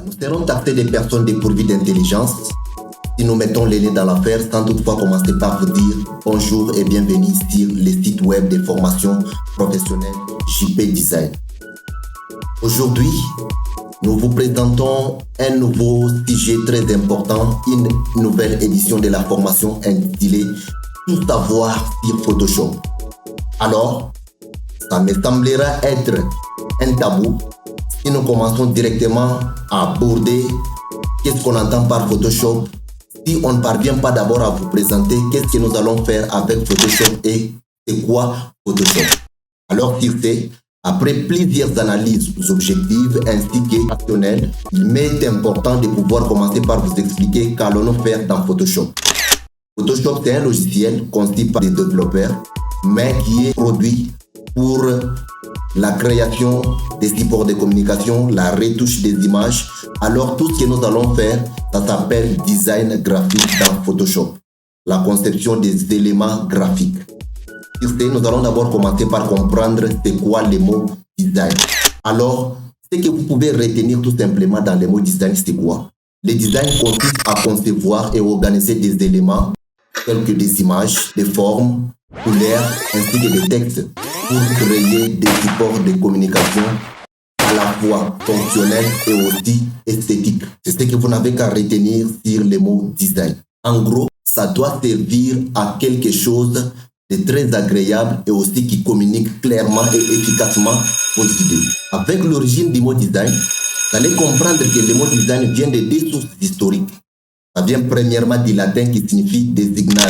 Nous serons taxés des personnes dépourvues d'intelligence si nous mettons les nez dans l'affaire sans toutefois commencer par vous dire bonjour et bienvenue sur les sites web des formations professionnelles JP Design. Aujourd'hui, nous vous présentons un nouveau sujet très important, une nouvelle édition de la formation intitulée Tout savoir sur Photoshop. Alors, ça me semblera être un tabou si nous commençons directement à aborder qu'est-ce qu'on entend par Photoshop, si on ne parvient pas d'abord à vous présenter qu'est-ce que nous allons faire avec Photoshop et c'est quoi Photoshop. Alors sur ce, après plusieurs analyses objectives ainsi qu'actionnelles, il m'est important de pouvoir commencer par vous expliquer qu'allons-nous faire dans Photoshop. Photoshop, c'est un logiciel conçu par des développeurs, mais qui est produit pour la création des supports de communication, la retouche des images. Alors tout ce que nous allons faire, ça s'appelle design graphique dans Photoshop, la conception des éléments graphiques. Sur ce, nous allons d'abord commencer par comprendre c'est quoi le mot design. Alors, ce que vous pouvez retenir tout simplement dans le mot design, c'est quoi? Le design consiste à concevoir et organiser des éléments tels que des images, des formes, couleurs, ainsi que des textes pour créer des supports de communication à la fois fonctionnels et aussi esthétiques. C'est ce que vous n'avez qu'à retenir sur le mot design. En gros, ça doit servir à quelque chose de très agréable et aussi qui communique clairement et efficacement vos idées. Avec l'origine du mot design, vous allez comprendre que le mot design vient de deux sources historiques. Ça vient premièrement du latin qui signifie designare.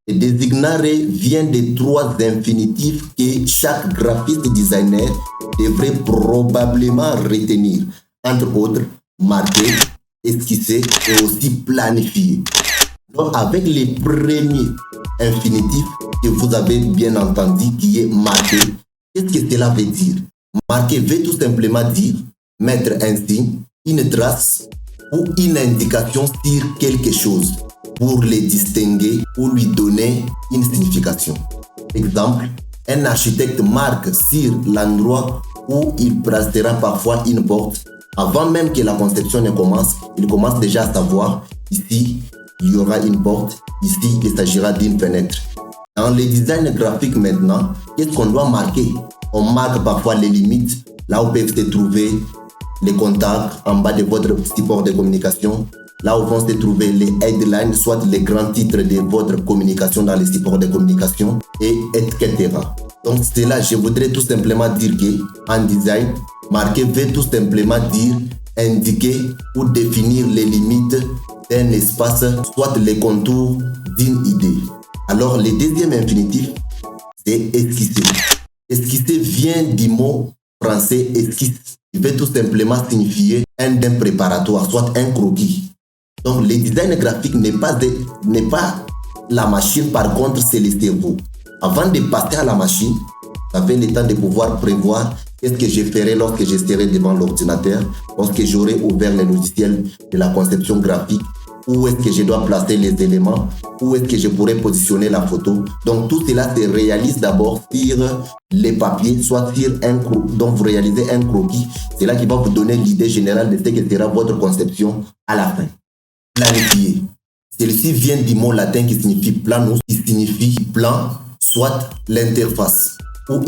Et designare vient des trois infinitifs que chaque graphiste designer devrait probablement retenir. Entre autres, marquer, esquisser et aussi planifier. Donc avec les premiers infinitifs que vous avez bien entendu qui est marquer, qu'est-ce que cela veut dire? Marquer veut tout simplement dire mettre un signe, une trace ou une indication sur quelque chose pour les distinguer ou lui donner une signification. Exemple, un architecte marque sur l'endroit où il placera parfois une porte. Avant même que la conception ne commence, il commence déjà à savoir ici, il y aura une porte, ici, il s'agira d'une fenêtre. Dans le design graphique maintenant, qu'est-ce qu'on doit marquer? On marque parfois les limites, là où peuvent se trouver les contacts en bas de votre support de communication, là où vont se trouver les headlines, soit les grands titres de votre communication dans les supports de communication, et etc. Donc c'est là, je voudrais tout simplement dire qu'en design, marquer veut tout simplement dire indiquer ou définir les limites d'un espace, soit les contours d'une idée. Alors le deuxième infinitif, c'est esquisser. Esquisser vient du mot français esquisse, qui veut tout simplement signifier un préparatoire, soit un croquis. Donc le design graphique n'est pas la machine, par contre c'est le cerveau. Avant de passer à la machine, vous avez le temps de pouvoir prévoir qu'est-ce que je ferai lorsque je serai devant l'ordinateur, lorsque j'aurai ouvert le logiciel de la conception graphique, où est-ce que je dois placer les éléments, où est-ce que je pourrais positionner la photo. Donc tout cela se réalise d'abord sur les papiers, soit sur un croquis. Donc vous réalisez un croquis, c'est là qui va vous donner l'idée générale de ce que sera votre conception à la fin. Planifier. Celui-ci vient du mot latin qui signifie planus, qui signifie plan, soit l'interface ou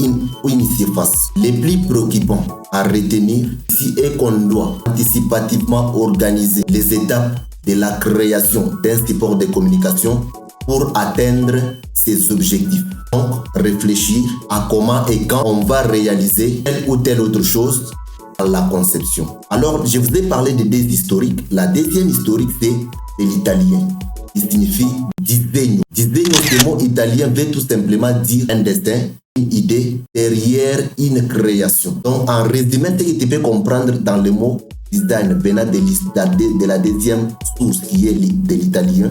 une surface. Les plus préoccupants à retenir ici est qu'on doit anticipativement organiser les étapes de la création d'un support de communication pour atteindre ses objectifs. Donc, réfléchir à comment et quand on va réaliser telle ou telle autre chose dans la conception. Alors, je vous ai parlé de deux historiques. La deuxième historique, c'est l'italien, qui signifie disegno. Disegno, ce mot italien veut tout simplement dire un destin, une idée derrière une création. Donc, en résumé, ce que tu peux comprendre dans le mot design venant de la deuxième source qui est de l'italien,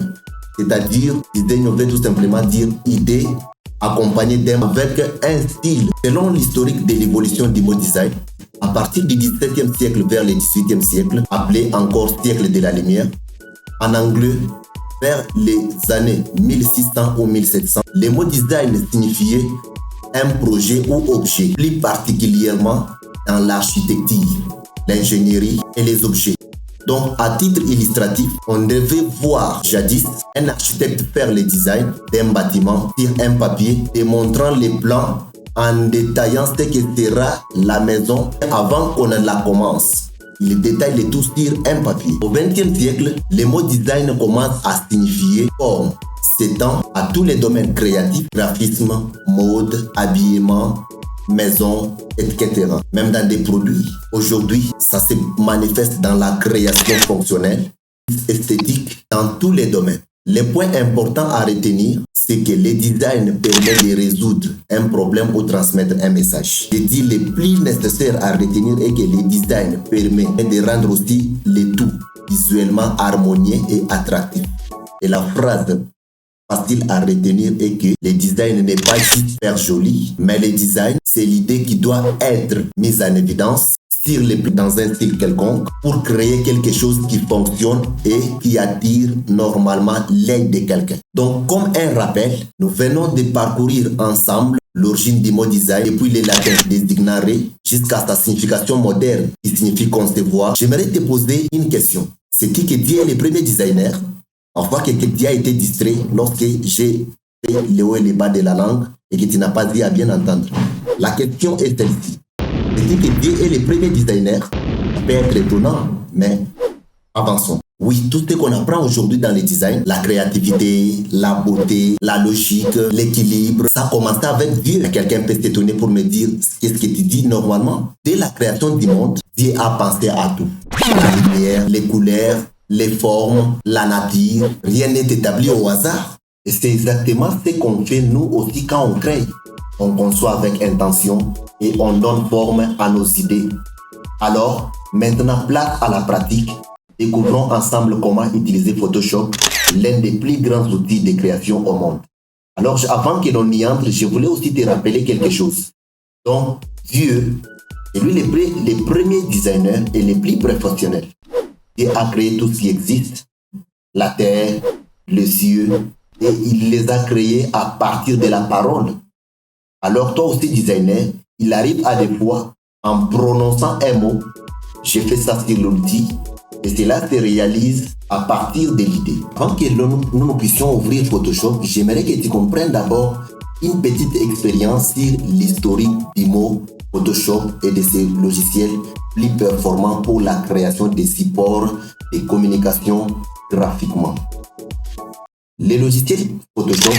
c'est-à-dire disegno veut tout simplement dire idée accompagnée avec un style. Selon l'historique de l'évolution du mot design, à partir du XVIIe siècle vers le XVIIIe siècle, appelé encore siècle de la lumière, en anglais, vers les années 1600 ou 1700, le mot design signifiait un projet ou objet, plus particulièrement dans l'architecture, l'ingénierie et les objets. Donc, à titre illustratif, on devait voir jadis un architecte faire le design d'un bâtiment sur un papier, démontrant les plans en détaillant ce que sera la maison avant qu'on ne la commence. Il détaille le tout sur un papier. Au XXe siècle, le mot design commence à signifier forme, s'étend à tous les domaines créatifs, graphisme, mode, habillement, maison, etc. Même dans des produits. Aujourd'hui, ça se manifeste dans la création fonctionnelle, esthétique, dans tous les domaines. Le point important à retenir, c'est que le design permet de résoudre un problème ou transmettre un message. Je dis le plus nécessaire à retenir est que le design permet de rendre aussi le tout visuellement harmonieux et attractif. Et la phrase facile à retenir est que le design n'est pas juste faire joli, mais le design, c'est l'idée qui doit être mise en évidence dans un style quelconque pour créer quelque chose qui fonctionne et qui attire normalement l'œil de quelqu'un. Donc, comme un rappel, nous venons de parcourir ensemble l'origine du mot design depuis les latins désignare jusqu'à sa signification moderne qui signifie concevoir. J'aimerais te poser une question. C'est qui est le premier designer? Enfin, que tu as été distrait lorsque j'ai fait le haut et le bas de la langue et que tu n'as pas dit à bien entendre. La question est celle-ci. C'est que Dieu est le premier designer. Ça peut être étonnant, mais avançons. Oui, tout ce qu'on apprend aujourd'hui dans le design, la créativité, la beauté, la logique, l'équilibre, ça a commencé avec Dieu. Quelqu'un peut s'étonner pour me dire qu'est-ce que tu dis normalement. Dès la création du monde, Dieu a pensé à tout. La lumière, les couleurs, les formes, la nature, rien n'est établi au hasard. Et c'est exactement ce qu'on fait nous aussi quand on crée. On conçoit avec intention et on donne forme à nos idées. Alors, maintenant, place à la pratique. Découvrons ensemble comment utiliser Photoshop, l'un des plus grands outils de création au monde. Alors, avant que l'on y entre, je voulais aussi te rappeler quelque chose. Donc, Dieu est lui le premier designer et le plus professionnel. Dieu a créé tout ce qui existe, la terre, les cieux, et il les a créés à partir de la parole. Alors toi aussi designer, il arrive à des fois, en prononçant un mot, je fais ça sur l'outil, et cela se réalise à partir de l'idée. Avant que nous puissions ouvrir Photoshop, j'aimerais que tu comprennes d'abord une petite expérience sur l'historique du mot Photoshop et de ces logiciels plus performants pour la création des supports de communication graphiquement. Le logiciel Photoshop,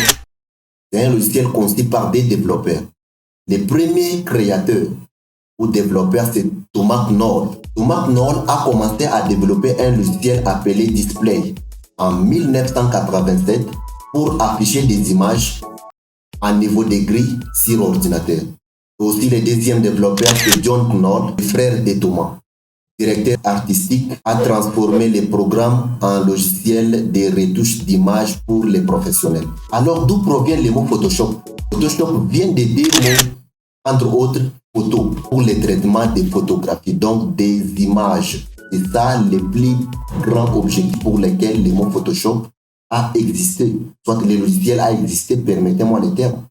c'est un logiciel conçu par des développeurs. Le premier créateur ou développeur, c'est Thomas Knoll. Thomas Knoll a commencé à développer un logiciel appelé Display en 1987 pour afficher des images en niveau de grille sur ordinateur. Aussi, le deuxième développeur, c'est John Knoll, le frère de Thomas. Directeur artistique, a transformé les programmes en logiciels de retouche d'images pour les professionnels. Alors, d'où provient le mot Photoshop? Photoshop vient de deux mots, entre autres, photo, pour le traitement des photographies, donc des images. C'est ça le plus grand objectif pour lequel le mot Photoshop a existé. Soit le logiciel a existé, permettez-moi le terme.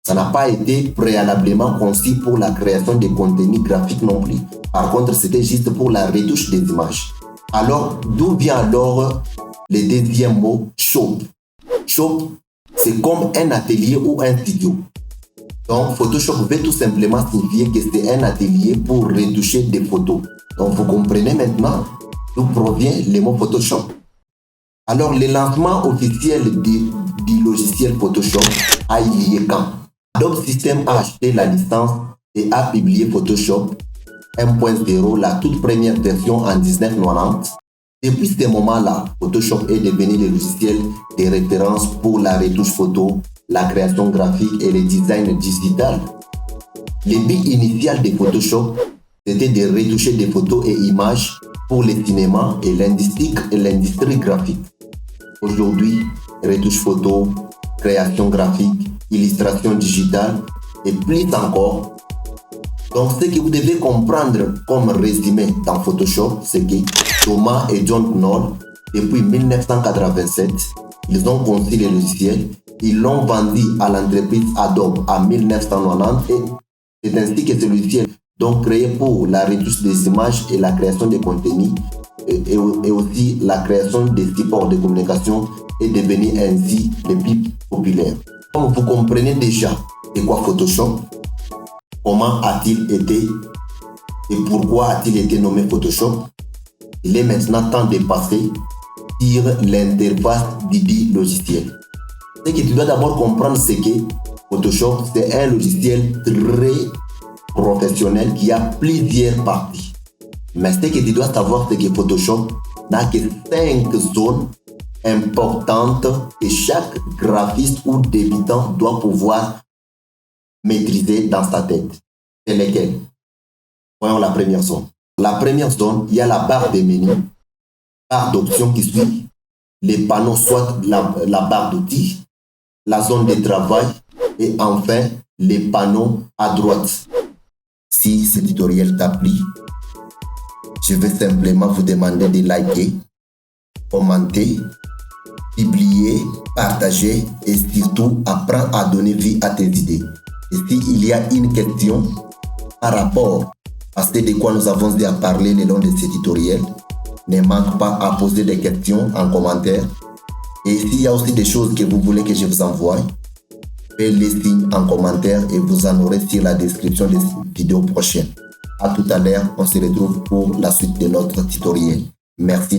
Ça n'a pas été préalablement conçu pour la création de contenus graphiques non plus. Par contre, c'était juste pour la retouche des images. Alors, d'où vient alors le deuxième mot, shop? Shop, c'est comme un atelier ou un studio. Donc, Photoshop veut tout simplement signifier que c'est un atelier pour retoucher des photos. Donc, vous comprenez maintenant d'où provient le mot Photoshop. Alors, le lancement officiel du logiciel Photoshop a eu lieu quand? Adobe System a acheté la licence et a publié Photoshop 1.0, la toute première version en 1990. Depuis ce moment-là, Photoshop est devenu le logiciel de référence pour la retouche photo, la création graphique et le design digital. Le but initial de Photoshop, c'était de retoucher des photos et images pour le cinéma et l'industrie graphique. Aujourd'hui, retouche photo, création graphique, illustration digitale et plus encore. Donc, ce que vous devez comprendre comme résumé dans Photoshop, c'est que Thomas et John Knoll, depuis 1987, ils ont conçu le logiciel, ils l'ont vendu à l'entreprise Adobe en 1990 et c'est ainsi que ce logiciel, donc créé pour la retouche des images et la création de contenus, et aussi la création des supports de communication est devenue ainsi les plus populaires. Comme vous comprenez déjà de quoi Photoshop, comment a-t-il été et pourquoi a-t-il été nommé Photoshop, il est maintenant temps de passer sur l'interface du logiciel. Ce que tu dois d'abord comprendre, c'est que Photoshop, c'est un logiciel très professionnel qui a plusieurs parties. Mais ce que tu dois savoir, c'est que Photoshop n'a que 5 zones importantes que chaque graphiste ou débutant doit pouvoir maîtriser dans sa tête. C'est lesquelles? Voyons la première zone. La première zone, il y a la barre de menu, barre d'options qui suit, les panneaux, soit la barre d'outils, la zone de travail et enfin les panneaux à droite. Si ce tutoriel t'a plu, je vais simplement vous demander de liker, commenter, publier, partager et surtout apprendre à donner vie à tes idées. Et s'il y a une question par rapport à ce de quoi nous avons déjà parlé le long de ce tutoriel, ne manque pas à poser des questions en commentaire. Et s'il y a aussi des choses que vous voulez que je vous envoie, faites les signes en commentaire et vous en aurez sur la description des vidéos prochaines. À tout à l'heure, on se retrouve pour la suite de notre tutoriel. Merci.